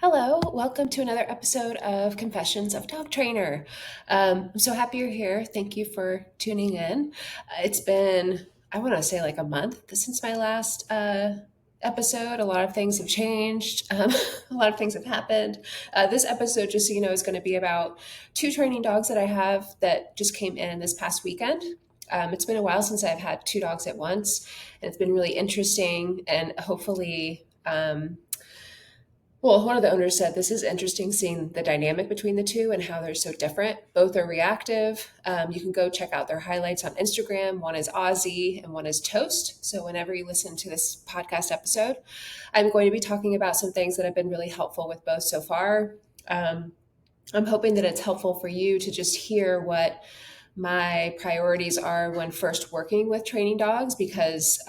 Hello, welcome to another episode of Confessions of Dog Trainer. I'm so happy you're here. Thank you for tuning in. It's been, I want to say like a month since my last episode. A lot of things have changed, a lot of things have happened. This episode, just so you know, is going to be about two training dogs that I have that just came in this past weekend. It's been a while since I've had two dogs at once, and it's been really interesting and hopefully. Well, one of the owners said this is interesting seeing the dynamic between the two and how they're so different. Both are reactive. You can go check out their highlights on Instagram. One is Ozzy and one is Toast. So, whenever you listen to this podcast episode, I'm going to be talking about some things that have been really helpful with both so far. Um, I'm hoping that it's helpful for you to just hear what my priorities are when first working with training dogs because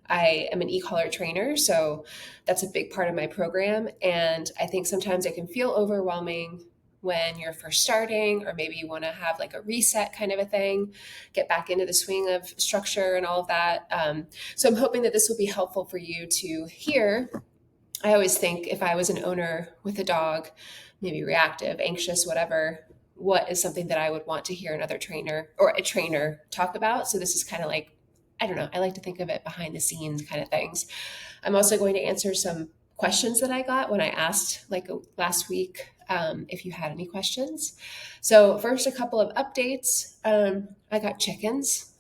I am an e-collar trainer, so that's a big part of my program. And I think sometimes it can feel overwhelming when you're first starting, or maybe you want to have like a reset kind of a thing, get back into the swing of structure and all of that. So I'm hoping that this will be helpful for you to hear. I always think if I was an owner with a dog, maybe reactive, anxious, whatever, what is something that I would want to hear another trainer or a trainer talk about? So this is kind of like, I don't know, I like to think of it behind the scenes kind of things. I'm also going to answer some questions that I got when I asked like last week if you had any questions. So first, a couple of updates. I got chickens,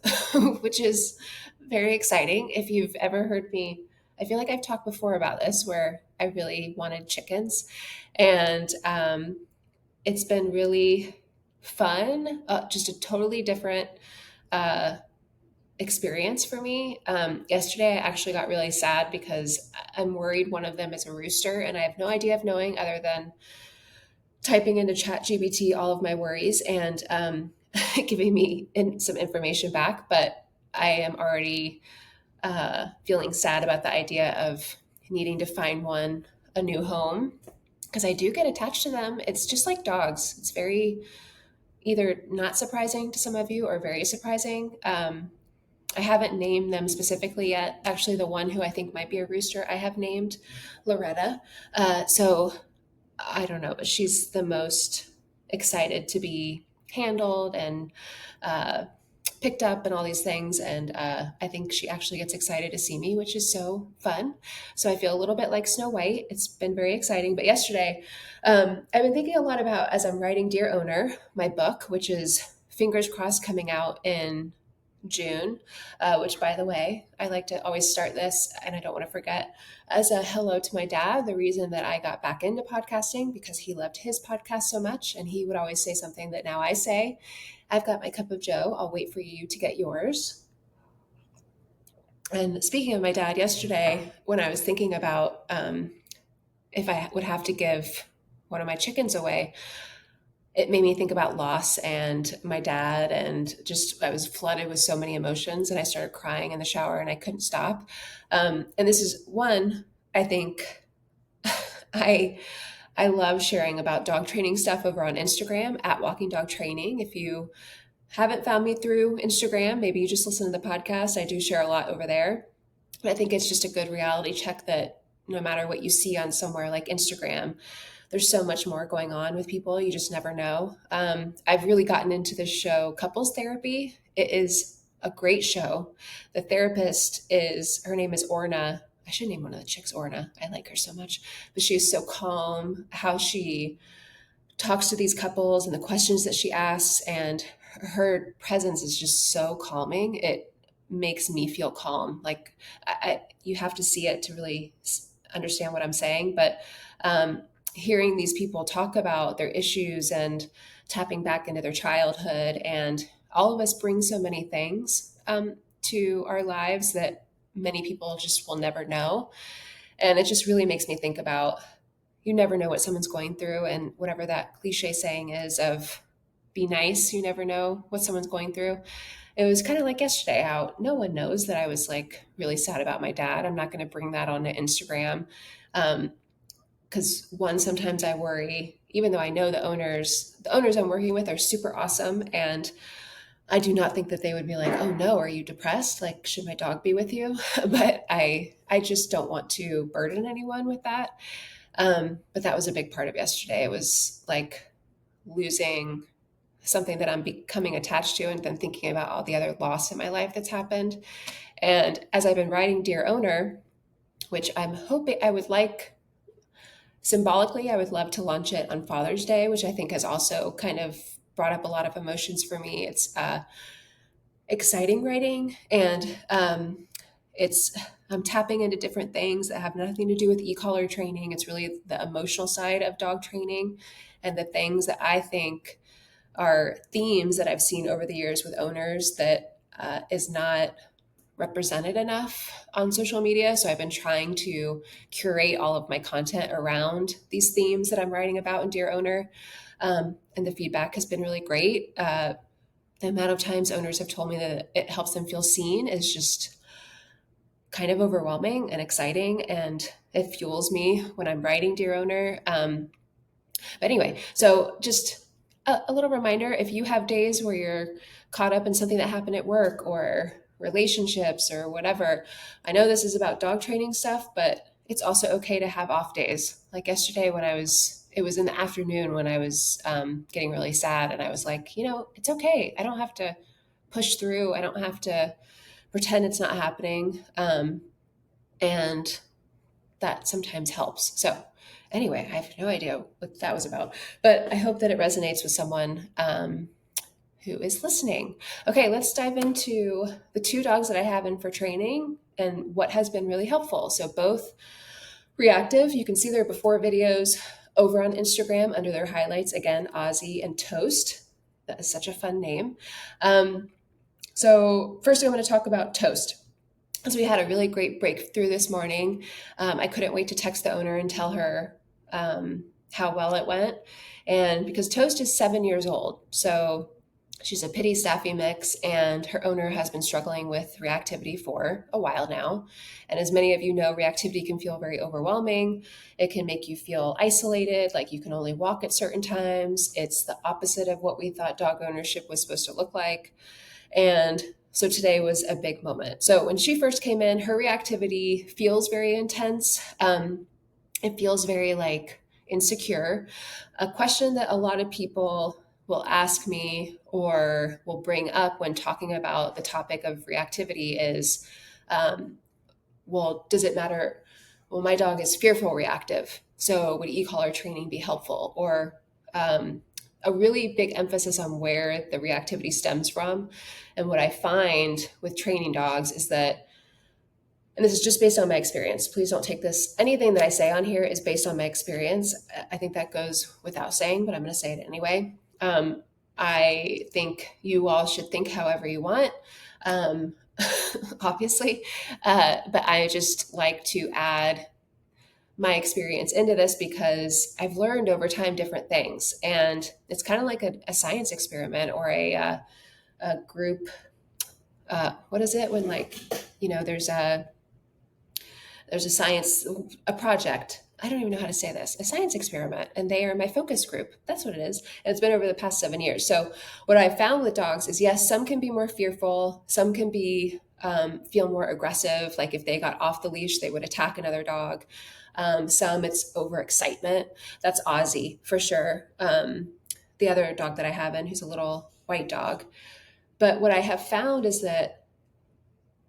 which is very exciting. If you've ever heard me, I feel like I've talked before about this where I really wanted chickens. And it's been really fun, just a totally different uh, experience for me. Yesterday, I actually got really sad because I'm worried one of them is a rooster, and I have no idea of knowing other than typing into ChatGPT all of my worries and giving me some information back. But I am already feeling sad about the idea of needing to find one a new home because I do get attached to them. It's just like dogs. It's very either not surprising to some of you or very surprising. I haven't named them specifically yet. Actually, the one who I think might be a rooster, I have named Loretta. So I don't know, but she's the most excited to be handled and uh, picked up and all these things. And I think she actually gets excited to see me, which is so fun. So I feel a little bit like Snow White. It's been very exciting. But yesterday, I've been thinking a lot about as I'm writing Dear Owner, my book, which is fingers crossed coming out in June, which, by the way, I like to always start this, and I don't want to forget, as a hello to my dad. The reason that I got back into podcasting because he loved his podcast so much, and he would always say something that now I say. I've got my cup of Joe. I'll wait for you to get yours. And speaking of my dad, yesterday when I was thinking about if I would have to give one of my chickens away, it made me think about loss and my dad, and just I was flooded with so many emotions, and I started crying in the shower and I couldn't stop. And this is one, I think, I I love sharing about dog training stuff over on Instagram at Walking Dog Training. If you haven't found me through Instagram, maybe you just listen to the podcast. I do share a lot over there. But I think it's just a good reality check that no matter what you see on somewhere like Instagram, there's so much more going on with people. You just never know. I've really gotten into this show, Couples Therapy. It is a great show. The therapist is, her name is Orna. I should name one of the chicks Orna. I like her so much. But she is so calm, how she talks to these couples and the questions that she asks, and her presence is just so calming. It makes me feel calm. Like you have to see it to really understand what I'm saying. But hearing these people talk about their issues and tapping back into their childhood, and all of us bring so many things to our lives that many people just will never know. And it just really makes me think about you never know what someone's going through, and whatever that cliche saying is of be nice, you never know what someone's going through. It was kind of like yesterday how no one knows that I was like really sad about my dad. I'm not going to bring that onto Instagram. Because one, sometimes I worry, even though I know the owners I'm working with are super awesome, and I do not think that they would be like, oh no, are you depressed? Like, should my dog be with you? But I just don't want to burden anyone with that. But that was a big part of yesterday. It was like losing something that I'm becoming attached to and then thinking about all the other loss in my life that's happened. And as I've been writing Dear Owner, which I'm hoping I would like symbolically, I would love to launch it on Father's Day, which I think has also kind of brought up a lot of emotions for me. It's exciting writing, and it's I'm tapping into different things that have nothing to do with e-collar training. It's really the emotional side of dog training and the things that I think are themes that I've seen over the years with owners that is not represented enough on social media. So I've been trying to curate all of my content around these themes that I'm writing about in Dear Owner. And the feedback has been really great. The amount of times owners have told me that it helps them feel seen is just kind of overwhelming and exciting. And it fuels me when I'm writing Dear Owner. But anyway, so just a little reminder, if you have days where you're caught up in something that happened at work or relationships or whatever, I know this is about dog training stuff, but it's also okay to have off days. Like yesterday when it was in the afternoon when I was getting really sad, and I was like, it's okay. I don't have to push through. I don't have to pretend it's not happening. And that sometimes helps. So anyway, I have no idea what that was about, but I hope that it resonates with someone who is listening. Okay, let's dive into the two dogs that I have in for training and what has been really helpful. So both Reactive, you can see their before videos over on Instagram under their highlights. Again, Ozzy and Toast. That is such a fun name. So first I'm going to talk about Toast. So we had a really great breakthrough this morning. I couldn't wait to text the owner and tell her how well it went. And because Toast is 7 years old, so she's a pity staffy mix, and her owner has been struggling with reactivity for a while now. And as many of you know, reactivity can feel very overwhelming. It can make you feel isolated, like you can only walk at certain times. It's the opposite of what we thought dog ownership was supposed to look like. And so today was a big moment. So when she first came in, her reactivity feels very intense. It feels very like insecure. A question that a lot of people will ask me or will bring up when talking about the topic of reactivity is, well, does it matter? Well, my dog is fearful reactive. So would e-collar training be helpful? Or a really big emphasis on where the reactivity stems from. And what I find with training dogs is that, and this is just based on my experience, please don't take this, anything that I say on here is based on my experience. I think that goes without saying, but I'm going to say it anyway. I think you all should think however you want, obviously, but I just like to add my experience into this because I've learned over time different things. And it's kind of like a science experiment or a group. What is it when like, there's a science, a project. I don't even know how to say this, a science experiment, and they are my focus group. That's what it is. And it's been over the past 7 years. So what I found with dogs is, yes, some can be more fearful. Some can be, feel more aggressive. Like if they got off the leash, they would attack another dog. Some it's overexcitement. That's Ozzy for sure. The other dog that I have in, who's a little white dog. But what I have found is that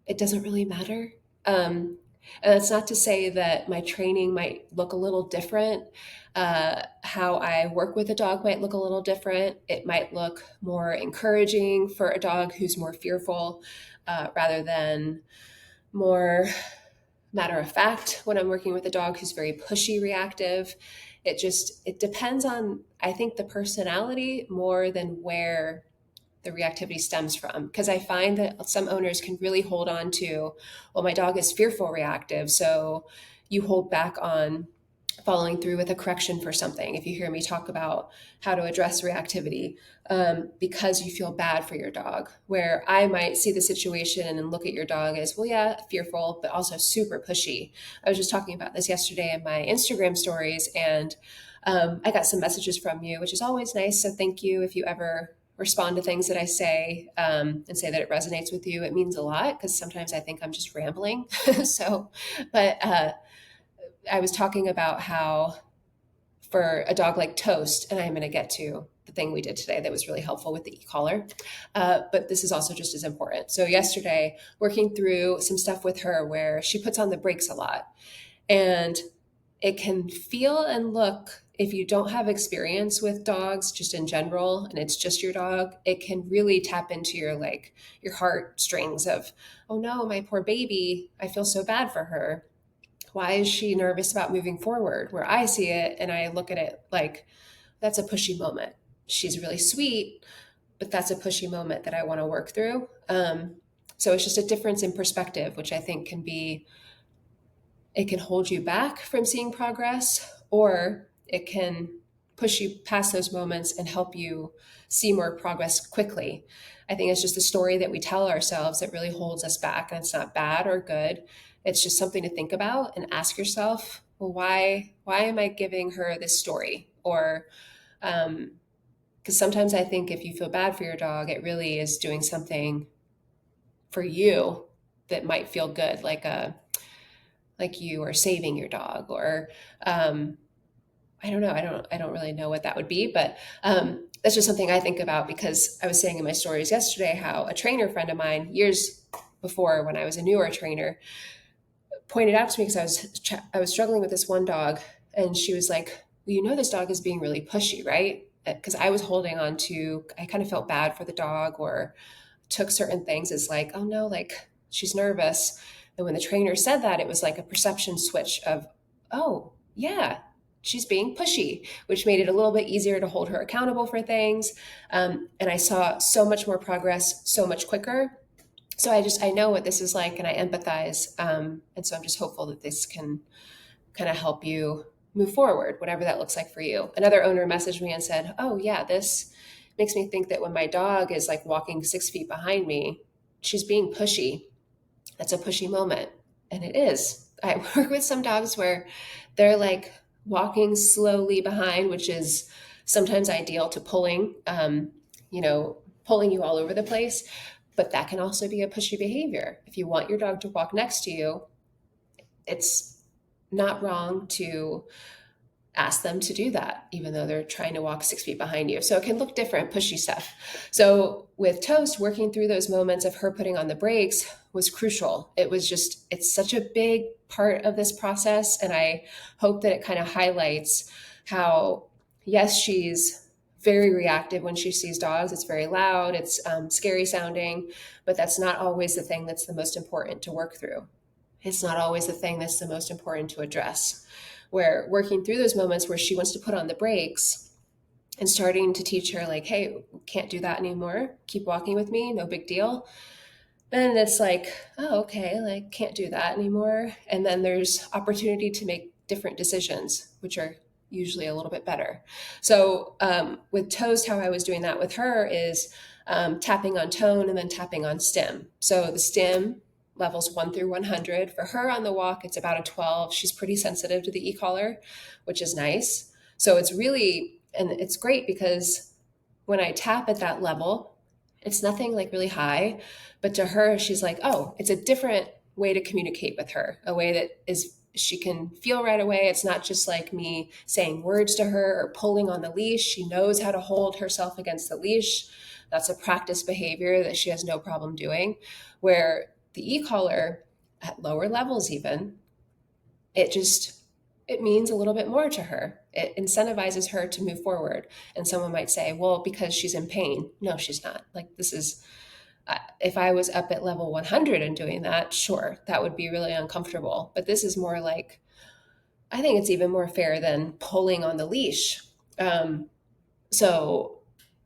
it doesn't really matter. And that's not to say that my training might look a little different. How I work with a dog might look a little different. It might look more encouraging for a dog who's more fearful rather than more matter of fact when I'm working with a dog who's very pushy reactive. It depends on, I think, the personality more than where the reactivity stems from. Because I find that some owners can really hold on to, well, my dog is fearful reactive. So you hold back on following through with a correction for something. If you hear me talk about how to address reactivity, because you feel bad for your dog, where I might see the situation and then look at your dog as, well, yeah, fearful, but also super pushy. I was just talking about this yesterday in my Instagram stories, and I got some messages from you, which is always nice. So thank you if you ever respond to things that I say and say that it resonates with you. It means a lot because sometimes I think I'm just rambling. So, but I was talking about how for a dog like Toast, and I'm going to get to the thing we did today that was really helpful with the e-collar, but this is also just as important. So yesterday, working through some stuff with her where she puts on the brakes a lot, and it can feel and look, if you don't have experience with dogs just in general and it's just your dog, it can really tap into your like your heartstrings of, oh no, my poor baby, I feel so bad for her. Why is she nervous about moving forward? Where I see it and I look at it like, that's a pushy moment. She's really sweet, but that's a pushy moment that I want to work through. So it's just a difference in perspective, which I think can be, it can hold you back from seeing progress, or it can push you past those moments and help you see more progress quickly. I think it's just a story that we tell ourselves that really holds us back, and it's not bad or good. It's just something to think about and ask yourself, well, why am I giving her this story? Or because sometimes I think if you feel bad for your dog, it really is doing something for you that might feel good, like you are saving your dog, or I don't know. I don't really know what that would be, but that's just something I think about, because I was saying in my stories yesterday how a trainer friend of mine years before, when I was a newer trainer, pointed out to me, because I was struggling with this one dog, and she was like, well, you know, this dog is being really pushy, right? Because I was holding on to, I kind of felt bad for the dog, or took certain things as like, oh no, like she's nervous. And when the trainer said that, it was like a perception switch of, oh yeah, she's being pushy, which made it a little bit easier to hold her accountable for things. And I saw so much more progress so much quicker. So I know what this is like, and I empathize. And so I'm just hopeful that this can kind of help you move forward, whatever that looks like for you. Another owner messaged me and said, oh yeah, this makes me think that when my dog is like walking 6 feet behind me, she's being pushy. That's a pushy moment. And it is. I work with some dogs where they're like walking slowly behind, which is sometimes ideal to pulling, pulling you all over the place. But that can also be a pushy behavior. If you want your dog to walk next to you, it's not wrong to ask them to do that, even though they're trying to walk 6 feet behind you. So it can look different, pushy stuff. So with Toast, working through those moments of her putting on the brakes was crucial. It's such a big part of this process. And I hope that it kind of highlights how, yes, she's very reactive when she sees dogs. It's very loud, it's scary sounding, but that's not always the thing that's the most important to work through. It's not always the thing that's the most important to address. Where working through those moments where she wants to put on the brakes and starting to teach her, like, hey, can't do that anymore. Keep walking with me, no big deal. Then it's like, oh, okay, like, can't do that anymore. And then there's opportunity to make different decisions, which are usually a little bit better. So with Toast, how I was doing that with her is tapping on tone and then tapping on stim. So the stim levels 1 through 100. For her on the walk, it's about a 12. She's pretty sensitive to the e-collar, which is nice. So it's really, and it's great because when I tap at that level, it's nothing like really high, but to her, she's like, oh, it's a different way to communicate with her, a way that is she can feel right away. It's not just like me saying words to her or pulling on the leash. She knows how to hold herself against the leash. That's a practice behavior that she has no problem doing. Where the e-collar at lower levels even, it means a little bit more to her. It incentivizes her to move forward. And someone might say, well, because she's in pain. No, she's not. Like, this is, if I was up at level 100 and doing that, sure, that would be really uncomfortable. But this is more like, I think it's even more fair than pulling on the leash. So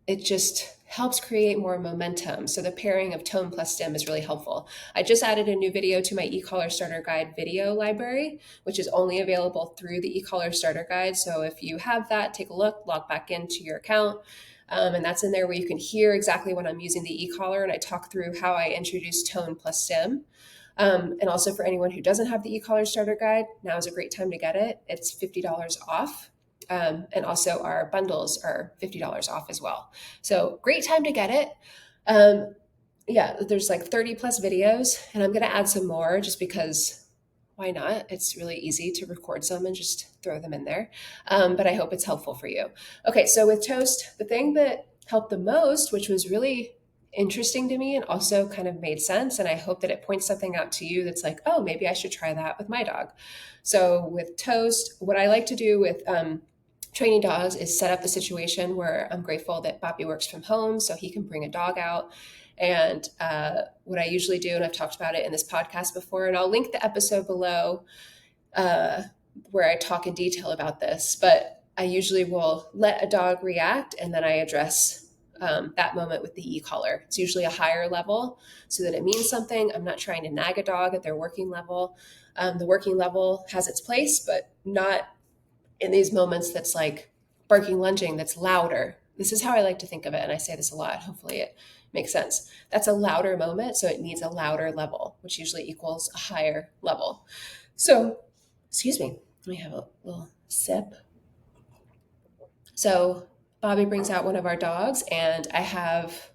it just helps create more momentum. So the pairing of tone plus stim is really helpful. I just added a new video to my e-collar starter guide video library, which is only available through the e-collar starter guide. So if you have that, take a look, log back into your account. And that's in there where you can hear exactly when I'm using the e-collar, and I talk through how I introduce tone plus stim. And also for anyone who doesn't have the e-collar starter guide, now is a great time to get it. It's $50 off. And also our bundles are $50 off as well. So great time to get it. Yeah, there's like 30 plus videos, and I'm going to add some more just because why not? It's really easy to record some and just throw them in there. But I hope it's helpful for you. Okay, so with Toast, the thing that helped the most, which was really interesting to me and also kind of made sense, and I hope that it points something out to you that's like, oh, maybe I should try that with my dog. So with Toast, what I like to do with training dogs is set up the situation where I'm grateful that Bobby works from home so he can bring a dog out. And what I usually do, and I've talked about it in this podcast before, and I'll link the episode below uh, where I talk in detail about this, but I usually will let a dog react and then I address that moment with the e-collar. It's usually a higher level so that it means something. I'm not trying to nag a dog at their working level. The working level has its place, but not in these moments that's like barking, lunging, that's louder. This is how I like to think of it. And I say this a lot. Hopefully it makes sense. That's a louder moment. So it needs a louder level, which usually equals a higher level. So, excuse me, let me have a little sip. So Bobby brings out one of our dogs, and I have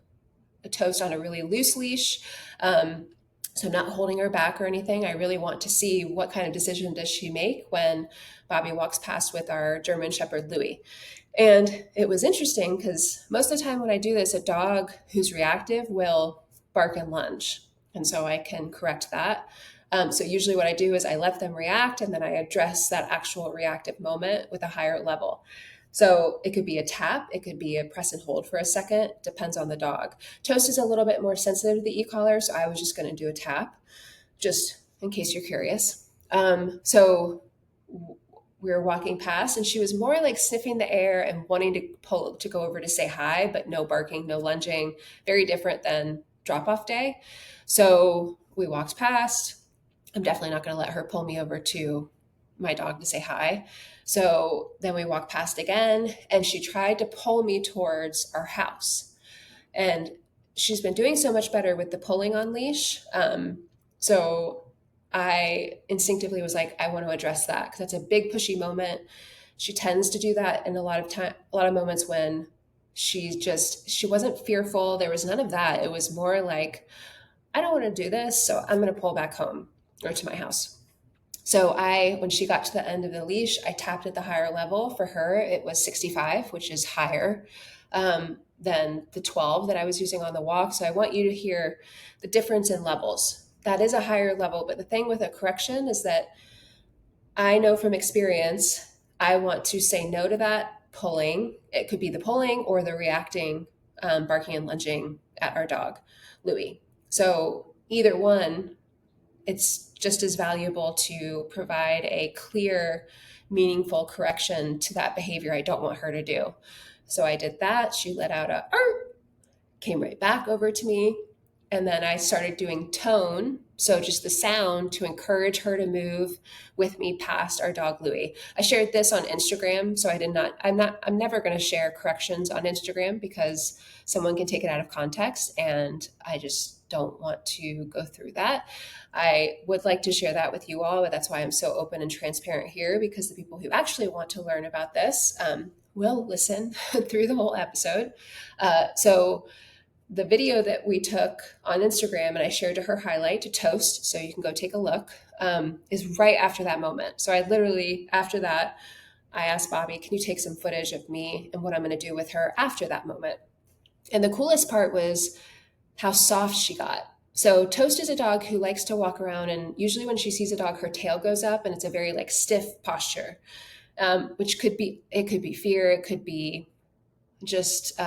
a Toast on a really loose leash. So I'm not holding her back or anything. I really want to see what kind of decision does she make when Bobby walks past with our German Shepherd Louis. And it was interesting because most of the time when I do this, a dog who's reactive will bark and lunge. And so I can correct that. So usually what I do is I let them react and then I address that actual reactive moment with a higher level. So it could be a tap, it could be a press and hold for a second, depends on the dog. Toast is a little bit more sensitive to the e-collar, so I was just going to do a tap, just in case you're curious. So we were walking past, and she was more like sniffing the air and wanting to go over to say hi, but no barking, no lunging. Very different than drop off day. So we walked past. I'm definitely not going to let her pull me over to my dog to say hi. So then we walked past again, and she tried to pull me towards our house. And she's been doing so much better with the pulling on leash. So I instinctively was like, I want to address that because that's a big pushy moment. She tends to do that in a lot of moments when she wasn't fearful. There was none of that. It was more like, I don't want to do this, so I'm going to pull back home or to my house. So when she got to the end of the leash, I tapped at the higher level. For her, it was 65, which is higher than the 12 that I was using on the walk. So I want you to hear the difference in levels. That is a higher level. But the thing with a correction is that I know from experience, I want to say no to that pulling. It could be the pulling or the reacting, barking and lunging at our dog, Louis. So either one, it's just as valuable to provide a clear, meaningful correction to that behavior I don't want her to do. So I did that. She let out a "arr," came right back over to me. And then I started doing tone. So just the sound to encourage her to move with me past our dog Louis. I shared this on Instagram. So I'm never going to share corrections on Instagram because someone can take it out of context. And I just don't want to go through that. I would like to share that with you all, but that's why I'm so open and transparent here because the people who actually want to learn about this will listen through the whole episode. So the video that we took on Instagram and I shared to her highlight to Toast, so you can go take a look, is right after that moment. So I literally, after that, I asked Bobby, can you take some footage of me and what I'm going to do with her after that moment? And the coolest part was how soft she got. So Toast is a dog who likes to walk around, and usually when she sees a dog, her tail goes up and it's a very like stiff posture, which could be fear, it could be just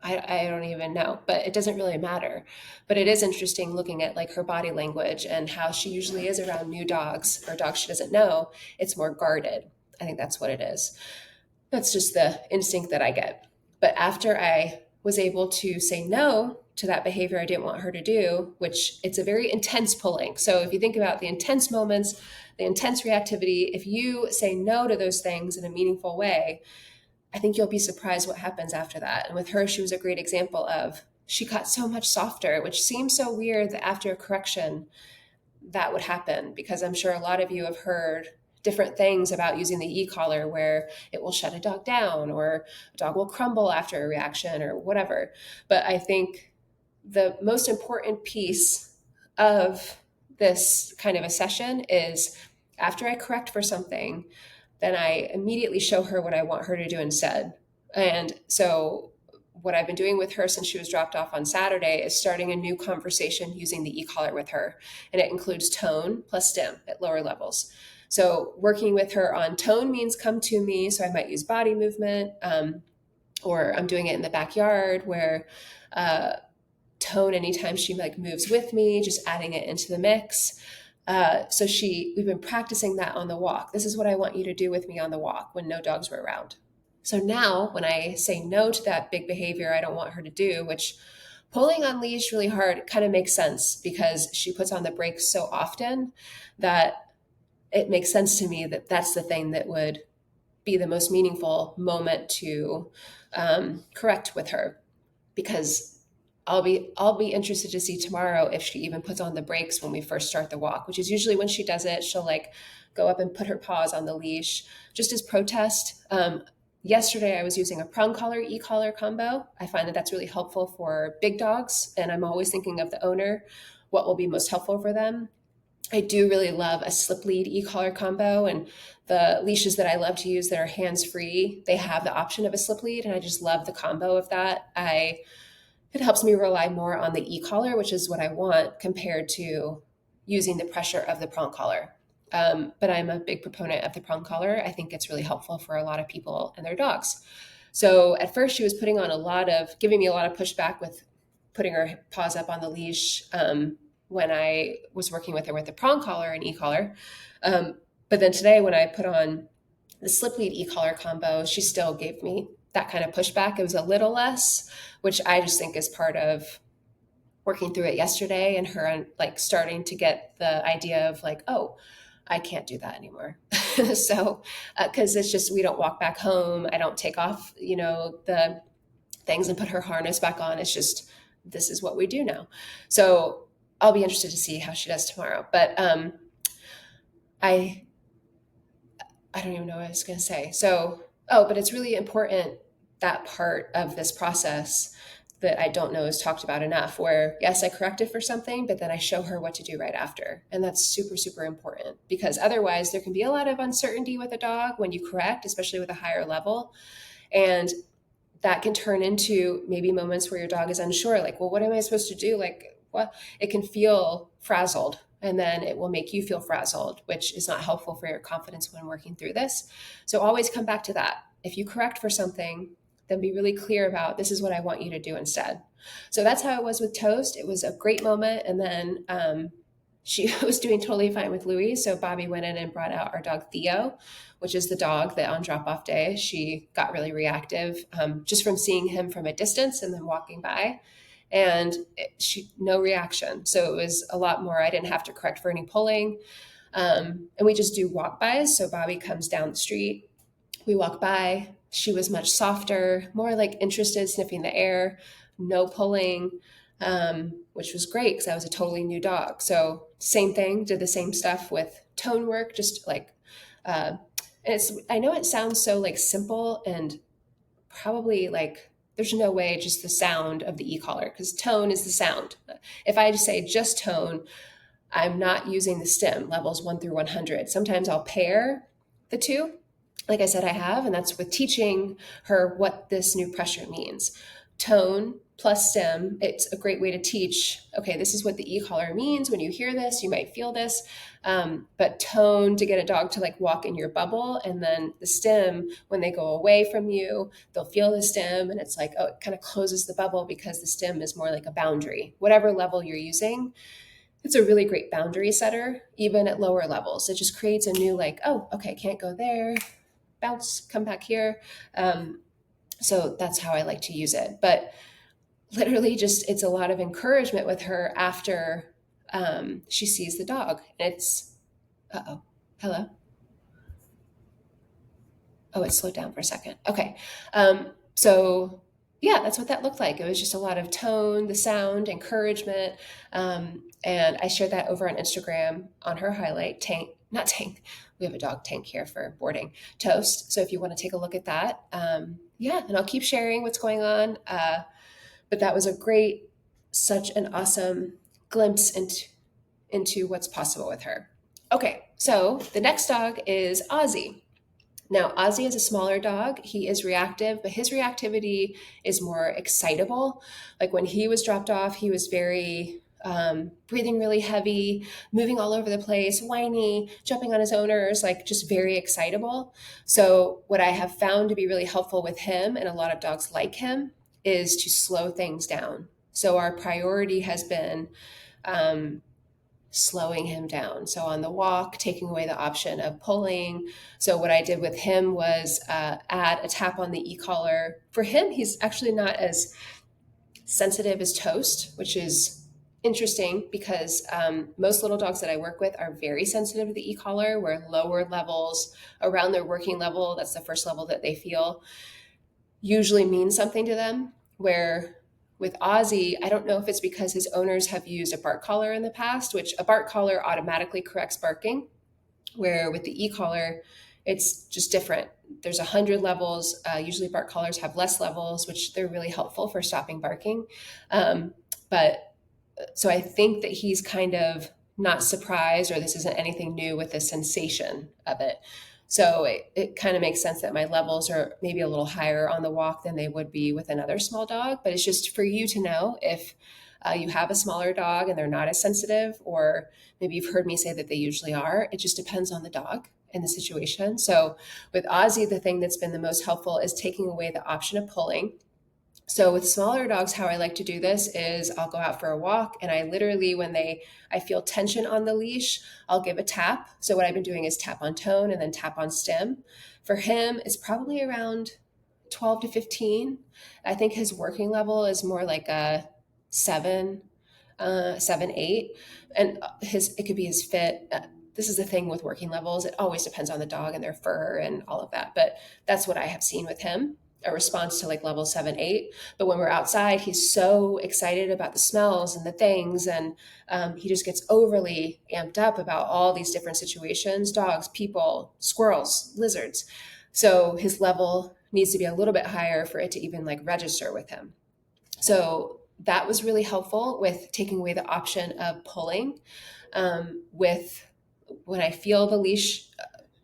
I don't even know, but it doesn't really matter. But it is interesting looking at like her body language and how she usually is around new dogs or dogs she doesn't know. It's more guarded. I think that's what it is. That's just the instinct that I get. But after I was able to say no to that behavior I didn't want her to do, which it's a very intense pulling. So if you think about the intense moments, the intense reactivity, if you say no to those things in a meaningful way, I think you'll be surprised what happens after that. And with her, she was a great example of she got so much softer, which seems so weird that after a correction that would happen, because I'm sure a lot of you have heard different things about using the e-collar where it will shut a dog down or a dog will crumble after a reaction or whatever. But I think the most important piece of this kind of a session is after I correct for something, then I immediately show her what I want her to do instead. And so what I've been doing with her since she was dropped off on Saturday is starting a new conversation using the e-collar with her. And it includes tone plus stim at lower levels. So working with her on tone means come to me. So I might use body movement, or I'm doing it in the backyard where tone anytime she like moves with me, just adding it into the mix. We've been practicing that on the walk. This is what I want you to do with me on the walk when no dogs were around. So now when I say no to that big behavior I don't want her to do, which pulling on leash really hard kind of makes sense because she puts on the brakes so often that it makes sense to me that that's the thing that would be the most meaningful moment to correct with her, because I'll be interested to see tomorrow if she even puts on the brakes when we first start the walk, which is usually when she does it. She'll like go up and put her paws on the leash just as protest. Yesterday I was using a prong collar e-collar combo. I find that that's really helpful for big dogs, and I'm always thinking of the owner, what will be most helpful for them. I do really love a slip lead e-collar combo, and the leashes that I love to use that are hands free, they have the option of a slip lead, and I just love the combo of that. It helps me rely more on the e-collar, which is what I want, compared to using the pressure of the prong collar. But I'm a big proponent of the prong collar. I think it's really helpful for a lot of people and their dogs. So at first, she was giving me a lot of pushback with putting her paws up on the leash when I was working with her with the prong collar and e-collar. But then today, when I put on the slip lead e-collar combo, she still gave me that kind of pushback. It was a little less, which I just think is part of working through it yesterday and her like starting to get the idea of like, oh, I can't do that anymore. So, because it's just, we don't walk back home. I don't take off, the things and put her harness back on. It's just, this is what we do now. So I'll be interested to see how she does tomorrow. But I don't even know what I was going to say. So, but it's really important, that part of this process that I don't know is talked about enough, where yes, I corrected for something, but then I show her what to do right after. And that's super, super important, because otherwise there can be a lot of uncertainty with a dog when you correct, especially with a higher level. And that can turn into maybe moments where your dog is unsure, like, well, what am I supposed to do? Like, what? It can feel frazzled, and then it will make you feel frazzled, which is not helpful for your confidence when working through this. So always come back to that. If you correct for something, then be really clear about, this is what I want you to do instead. So that's how it was with Toast. It was a great moment. And then she was doing totally fine with Louis. So Bobby went in and brought out our dog Theo, which is the dog that on drop off day, she got really reactive just from seeing him from a distance and then walking by. And no reaction. So it was a lot more, I didn't have to correct for any pulling. And we just do walk bys. So Bobby comes down the street, we walk by. She was much softer, more like interested, sniffing the air, no pulling, which was great because I was a totally new dog. So same thing, did the same stuff with tone work, just like, I know it sounds so like simple and probably like there's no way just the sound of the e-collar, because tone is the sound. If I just say just tone, I'm not using the stim levels 1 through 100. Sometimes I'll pair the two, like I said, I have, and that's with teaching her what this new pressure means. Tone plus stim, it's a great way to teach, okay, this is what the e-collar means. When you hear this, you might feel this. But tone to get a dog to like walk in your bubble, and then the stim, when they go away from you, they'll feel the stim, and it's like, oh, it kind of closes the bubble because the stim is more like a boundary. Whatever level you're using, it's a really great boundary setter, even at lower levels. It just creates a new like, oh, okay, can't go there, bounce, come back here. So that's how I like to use it. But literally just, it's a lot of encouragement with her after she sees the dog. It's, uh-oh, hello? Oh, it slowed down for a second. Okay. So yeah, that's what that looked like. It was just a lot of tone, the sound, encouragement. And I shared that over on Instagram on her highlight, Tank, not Tank. We have a dog, Tank, here for boarding, Toast. So if you want to take a look at that, yeah, and I'll keep sharing what's going on. But that was such an awesome glimpse into what's possible with her. Okay, so the next dog is Ozzy. Now, Ozzy is a smaller dog. He is reactive, but his reactivity is more excitable. Like when he was dropped off, he was very breathing really heavy, moving all over the place, whiny, jumping on his owners, like just very excitable. So, what I have found to be really helpful with him, and a lot of dogs like him, is to slow things down. So, our priority has been um, slowing him down. So on the walk, taking away the option of pulling. So what I did with him was add a tap on the e-collar. For him, he's actually not as sensitive as Toast, which is interesting because most little dogs that I work with are very sensitive to the e-collar, where lower levels around their working level, that's the first level that they feel, usually means something to them. Where with Ozzy, I don't know if it's because his owners have used a bark collar in the past, which a bark collar automatically corrects barking, where with the e-collar, it's just different. There's 100 levels. Usually bark collars have less levels, which they're really helpful for stopping barking. But so I think that he's kind of not surprised, or this isn't anything new with the sensation of it. So it kind of makes sense that my levels are maybe a little higher on the walk than they would be with another small dog. But it's just for you to know if you have a smaller dog and they're not as sensitive, or maybe you've heard me say that they usually are. It just depends on the dog and the situation. So with Ozzy, the thing that's been the most helpful is taking away the option of pulling. So with smaller dogs, how I like to do this is I'll go out for a walk, and I literally, when I feel tension on the leash, I'll give a tap. So what I've been doing is tap on tone and then tap on stim. For him, it's probably around 12 to 15. I think his working level is more like a 7, 7, 8. And it could be his fit. This is the thing with working levels. It always depends on the dog and their fur and all of that. But that's what I have seen with him, a response to like level 7, 8. But when we're outside, he's so excited about the smells and the things. And he just gets overly amped up about all these different situations: dogs, people, squirrels, lizards. So his level needs to be a little bit higher for it to even like register with him. So that was really helpful with taking away the option of pulling. With when I feel the leash,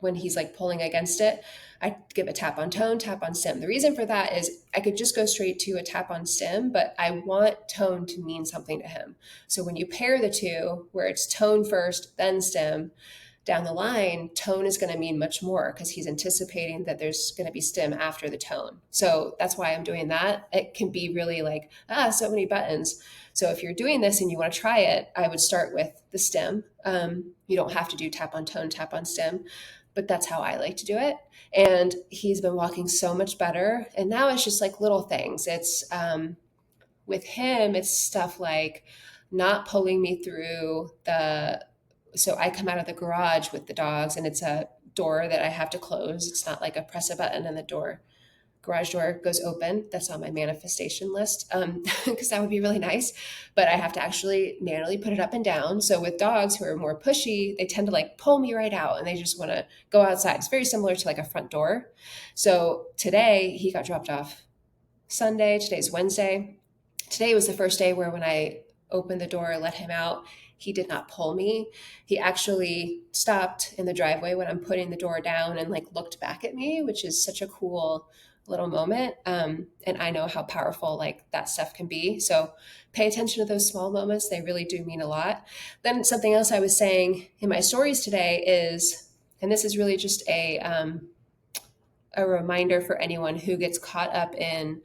when he's like pulling against it, I give a tap on tone, tap on stim. The reason for that is I could just go straight to a tap on stim, but I want tone to mean something to him. So when you pair the two, where it's tone first, then stim, down the line, tone is going to mean much more because he's anticipating that there's going to be stim after the tone. So that's why I'm doing that. It can be really like, so many buttons. So if you're doing this and you want to try it, I would start with the stim. You don't have to do tap on tone, tap on stim, but that's how I like to do it. And he's been walking so much better. And now it's just like little things. It's with him, it's stuff like not pulling me through the. So I come out of the garage with the dogs, and it's a door that I have to close. It's not like a press a button and the garage door goes open. That's on my manifestation list, because that would be really nice. But I have to actually manually put it up and down. So with dogs who are more pushy, they tend to like pull me right out and they just want to go outside. It's very similar to like a front door. So today he got dropped off Sunday. Today's Wednesday. Today was the first day where when I opened the door, let him out, he did not pull me. He actually stopped in the driveway when I'm putting the door down and like looked back at me, which is such a cool little moment. And I know how powerful like that stuff can be. So pay attention to those small moments. They really do mean a lot. Then something else I was saying in my stories today is, and this is really just a reminder for anyone who gets caught up in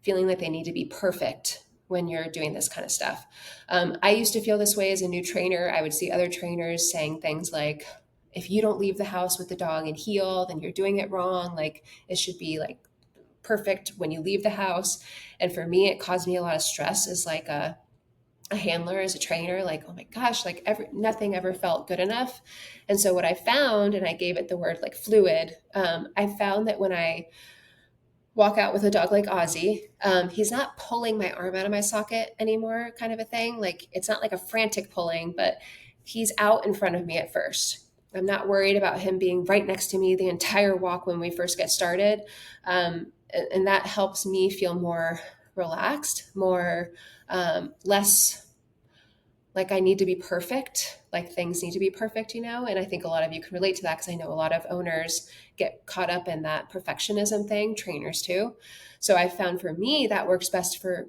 feeling like they need to be perfect when you're doing this kind of stuff. I used to feel this way as a new trainer. I would see other trainers saying things like, if you don't leave the house with the dog in heel, then you're doing it wrong. Like it should be like perfect when you leave the house. And for me, it caused me a lot of stress as like a handler, as a trainer, like, oh my gosh, like nothing ever felt good enough. And so what I found, and I gave it the word like fluid, I found that when I walk out with a dog like Ozzy, he's not pulling my arm out of my socket anymore, kind of a thing. Like it's not like a frantic pulling, but he's out in front of me at first. I'm not worried about him being right next to me the entire walk when we first get started. And that helps me feel more relaxed, more less like I need to be perfect, like things need to be perfect, and I think a lot of you can relate to that because I know a lot of owners get caught up in that perfectionism thing, trainers too. So I found for me that works best for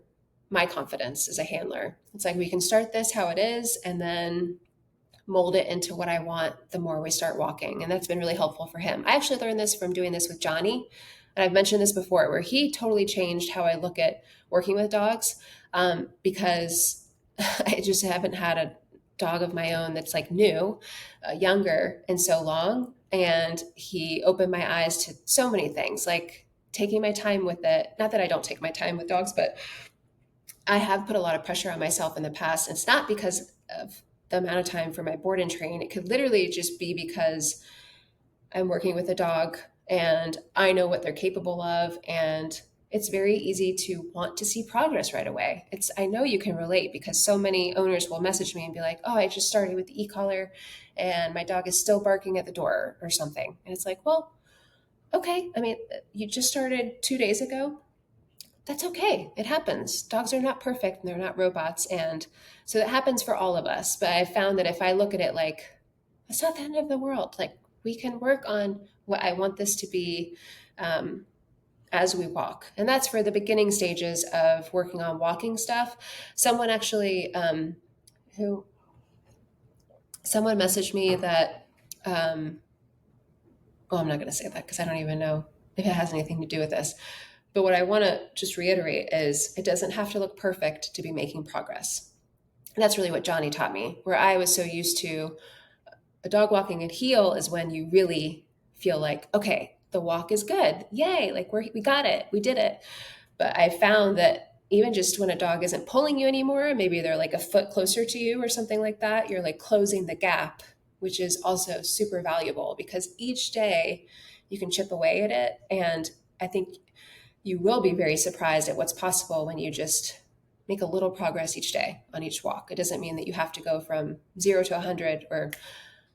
my confidence as a handler. It's like we can start this how it is and then mold it into what I want the more we start walking. And that's been really helpful for him. I actually learned this from doing this with Johnny. And I've mentioned this before, where he totally changed how I look at working with dogs, because I just haven't had a dog of my own that's like new, younger, in so long. And he opened my eyes to so many things, like taking my time with it. Not that I don't take my time with dogs, but I have put a lot of pressure on myself in the past. It's not because of the amount of time for my board and train. It could literally just be because I'm working with a dog and I know what they're capable of. And it's very easy to want to see progress right away. I know you can relate because so many owners will message me and be like, oh, I just started with the e-collar and my dog is still barking at the door or something. And it's like, well, okay. I mean, you just started 2 days ago. That's okay. It happens. Dogs are not perfect and they're not robots. And so that happens for all of us. But I found that if I look at it like, it's not the end of the world. Like we can work on what I want this to be, um, as we walk. And that's for the beginning stages of working on walking stuff. Someone actually, who, someone messaged me that, well, I'm not going to say that because I don't even know if it has anything to do with this. But what I want to just reiterate is it doesn't have to look perfect to be making progress. And that's really what Johnny taught me, where I was so used to a dog walking at heel is when you really feel like, okay, the walk is good. Yay, like we got it. We did it. But I found that even just when a dog isn't pulling you anymore, maybe they're like a foot closer to you or something like that, you're like closing the gap, which is also super valuable because each day you can chip away at it. And I think you will be very surprised at what's possible when you just make a little progress each day on each walk. It doesn't mean that you have to go from 0 to 100 or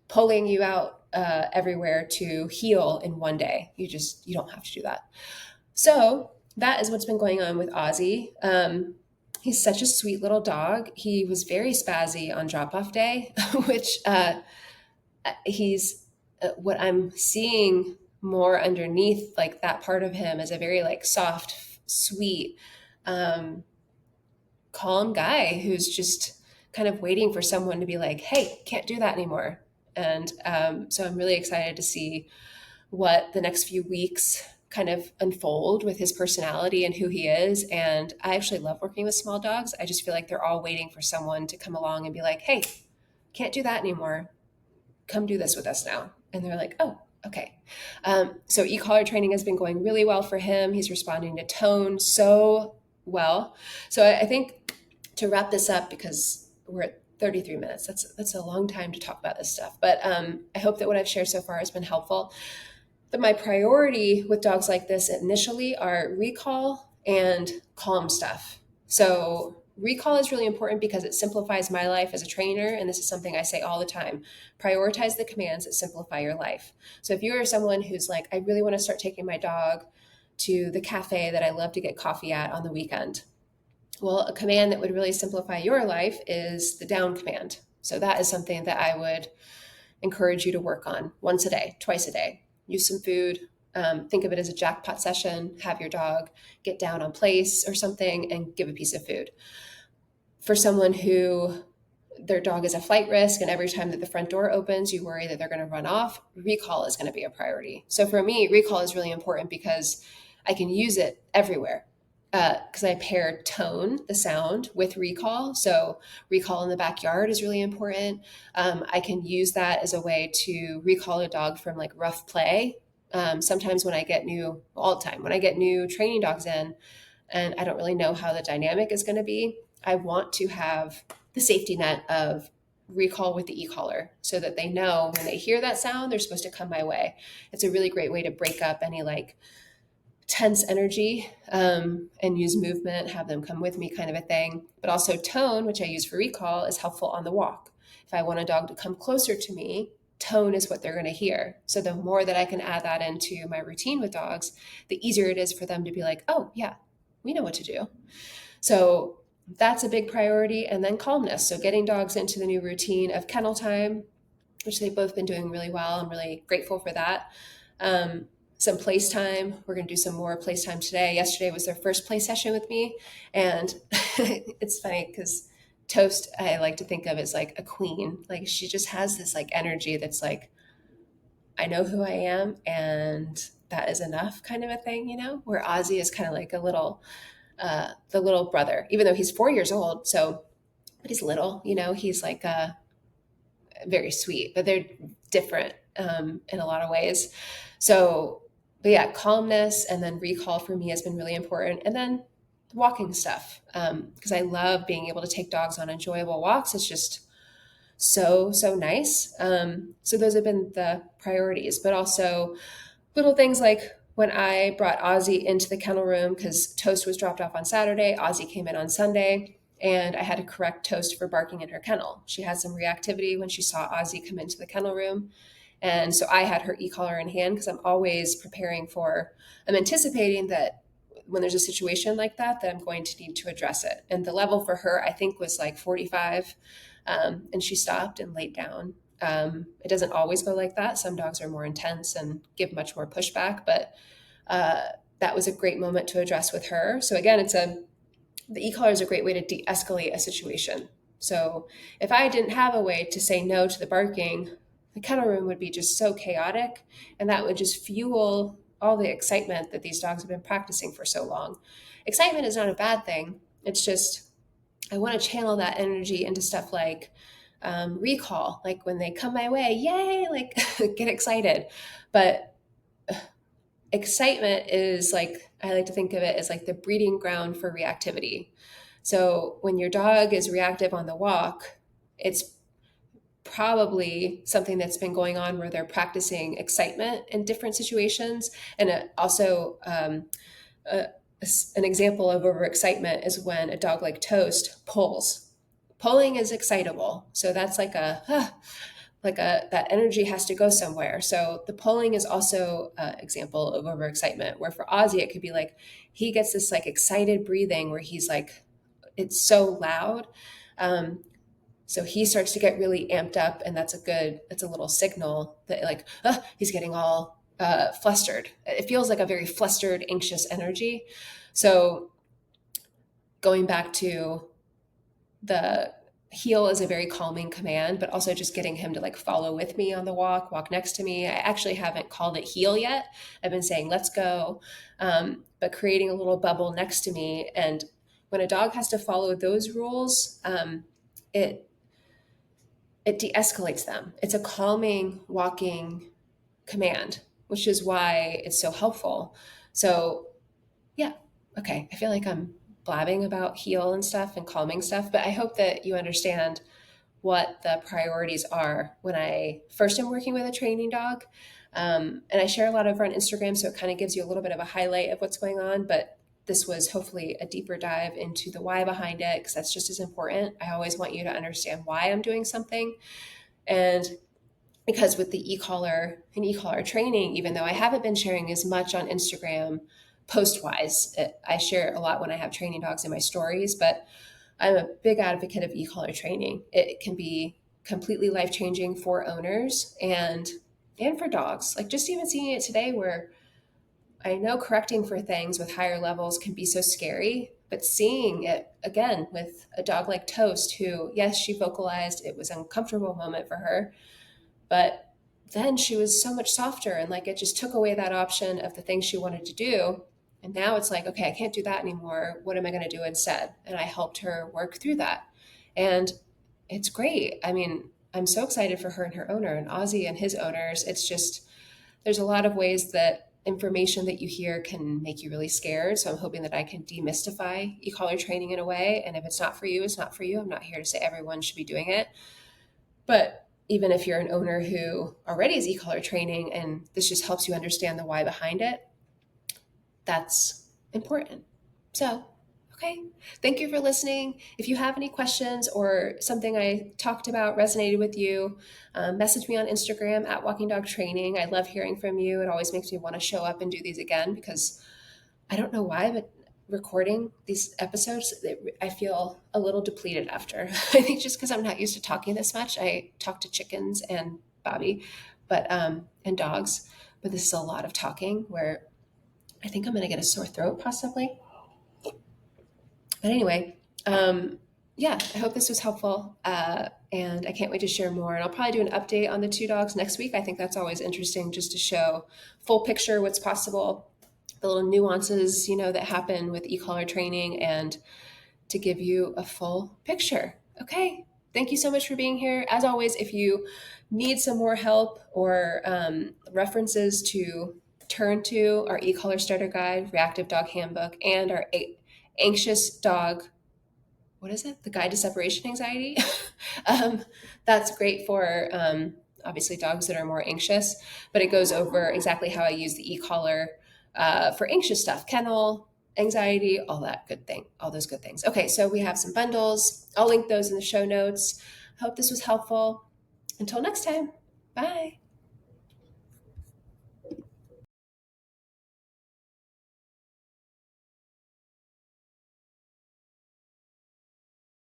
pulling you out everywhere to heel in one day. You don't have to do that. So that is what's been going on with Ozzy. He's such a sweet little dog. He was very spazzy on drop off day, which he's what I'm seeing more underneath like that part of him is a very like soft, sweet, um, calm guy who's just kind of waiting for someone to be like, hey, can't do that anymore. And so I'm really excited to see what the next few weeks kind of unfold with his personality and who he is. And I actually love working with small dogs. I just feel like they're all waiting for someone to come along and be like, hey, can't do that anymore. Come do this with us now. And they're like, oh, okay. So e-collar training has been going really well for him. He's responding to tone so well. So I think to wrap this up, because we're at 33 minutes, that's a long time to talk about this stuff. But I hope that what I've shared so far has been helpful. But my priority with dogs like this initially are recall and calm stuff. So recall is really important because it simplifies my life as a trainer. And this is something I say all the time. Prioritize the commands that simplify your life. So if you're someone who's like, I really want to start taking my dog to the cafe that I love to get coffee at on the weekend. Well, a command that would really simplify your life is the down command. So that is something that I would encourage you to work on once a day, twice a day. Use some food. Think of it as a jackpot session. Have your dog get down on place or something and give a piece of food. For someone who their dog is a flight risk and every time that the front door opens, you worry that they're going to run off, recall is going to be a priority. So for me, recall is really important because I can use it everywhere. Because I pair tone, the sound, with recall. So recall in the backyard is really important. I can use that as a way to recall a dog from like rough play. Sometimes when I get new, all the time, when I get new training dogs in and I don't really know how the dynamic is going to be, I want to have the safety net of recall with the e-collar so that they know when they hear that sound, they're supposed to come my way. It's a really great way to break up any like tense energy, and use movement, have them come with me kind of a thing. But also tone, which I use for recall, is helpful on the walk. If I want a dog to come closer to me, tone is what they're going to hear. So the more that I can add that into my routine with dogs, the easier it is for them to be like, oh, yeah, we know what to do. So that's a big priority. And then calmness. So getting dogs into the new routine of kennel time, which they've both been doing really well. I'm really grateful for that. Um, some place time. We're going to do some more place time today. Yesterday was their first play session with me. And it's funny because Toast, I like to think of as like a queen. Like she just has this like energy that's like, I know who I am and that is enough kind of a thing, you know, where Ozzy is kind of like a little, the little brother, even though he's 4 years old. So, but he's little, you know, he's like very sweet, but they're different in a lot of ways. So, but yeah, calmness and then recall for me has been really important. And then walking stuff, because I love being able to take dogs on enjoyable walks. It's just so nice. So those have been the priorities, but also little things like when I brought Ozzy into the kennel room because Toast was dropped off on Saturday, Ozzy came in on Sunday, and I had to correct Toast for barking in her kennel. She had some reactivity when she saw Ozzy come into the kennel room. And so I had her e-collar in hand because I'm always preparing for, I'm anticipating that when there's a situation like that I'm going to need to address it. And the level for her, I think, was like 45. And she stopped and laid down. It doesn't always go like that. Some dogs are more intense and give much more pushback, but uh, that was a great moment to address with her. So again, the e-collar is a great way to de-escalate a situation. So if I didn't have a way to say no to the barking, the kennel room would be just so chaotic, and that would just fuel all the excitement that these dogs have been practicing for so long. Excitement is not a bad thing. It's just I want to channel that energy into stuff like recall, like when they come my way, yay, like get excited. But excitement is like, I like to think of it as like the breeding ground for reactivity. So when your dog is reactive on the walk, it's probably something that's been going on where they're practicing excitement in different situations. And it also, uh, an example of overexcitement is when a dog like Toast pulls. Pulling is excitable. So that's like that energy has to go somewhere. So the pulling is also an example of overexcitement, where for Ozzy, it could be like he gets this like excited breathing where he's like, it's so loud. So he starts to get really amped up, and that's a little signal that like, he's getting all flustered. It feels like a very flustered, anxious energy. So going back to the heel is a very calming command, but also just getting him to like follow with me on the walk next to me. I actually haven't called it heel yet. I've been saying, let's go. But creating a little bubble next to me. And when a dog has to follow those rules, it, it de-escalates them. It's a calming walking command, which is why it's so helpful. So yeah. Okay. I feel like I'm blabbing about heal and stuff and calming stuff, but I hope that you understand what the priorities are when I first am working with a training dog. And I share a lot over on Instagram, so it kind of gives you a little bit of a highlight of what's going on. But this was hopefully a deeper dive into the why behind it, because that's just as important. I always want you to understand why I'm doing something. And because with the e-collar and e-collar training, even though I haven't been sharing as much on Instagram post wise, I share a lot when I have training dogs in my stories, but I'm a big advocate of e-collar training. It can be completely life changing for owners and for dogs. Like just even seeing it today, where I know correcting for things with higher levels can be so scary, but seeing it again with a dog like Toast, who yes, she vocalized it was an uncomfortable moment for her, but then she was so much softer, and like it just took away that option of the things she wanted to do. And now it's like, okay, I can't do that anymore. What am I going to do instead? And I helped her work through that. And it's great. I mean, I'm so excited for her and her owner and Ozzy and his owners. It's just, there's a lot of ways that information that you hear can make you really scared. So I'm hoping that I can demystify e-collar training in a way. And if it's not for you, it's not for you. I'm not here to say everyone should be doing it. But even if you're an owner who already is e-collar training and this just helps you understand the why behind it, that's important. So, okay. Thank you for listening. If you have any questions or something I talked about resonated with you, message me on Instagram at Walking Dog Training. I love hearing from you. It always makes me want to show up and do these again because I don't know why, but recording these episodes, I feel a little depleted after. I think just because I'm not used to talking this much. I talk to chickens and Bobby, but and dogs, but this is a lot of talking where I think I'm going to get a sore throat possibly. But anyway, yeah, I hope this was helpful. And I can't wait to share more. And I'll probably do an update on the two dogs next week. I think that's always interesting just to show full picture what's possible, the little nuances, that happen with e-collar training, and to give you a full picture. Okay. Thank you so much for being here. As always, if you need some more help or references to turn to, our e-collar starter guide, Reactive Dog Handbook, and our anxious dog, what is it? The Guide to Separation Anxiety. um, that's great for obviously dogs that are more anxious, but it goes over exactly how I use the e-collar for anxious stuff, kennel, anxiety, all those good things. Okay, so we have some bundles. I'll link those in the show notes. Hope this was helpful. Until next time, bye.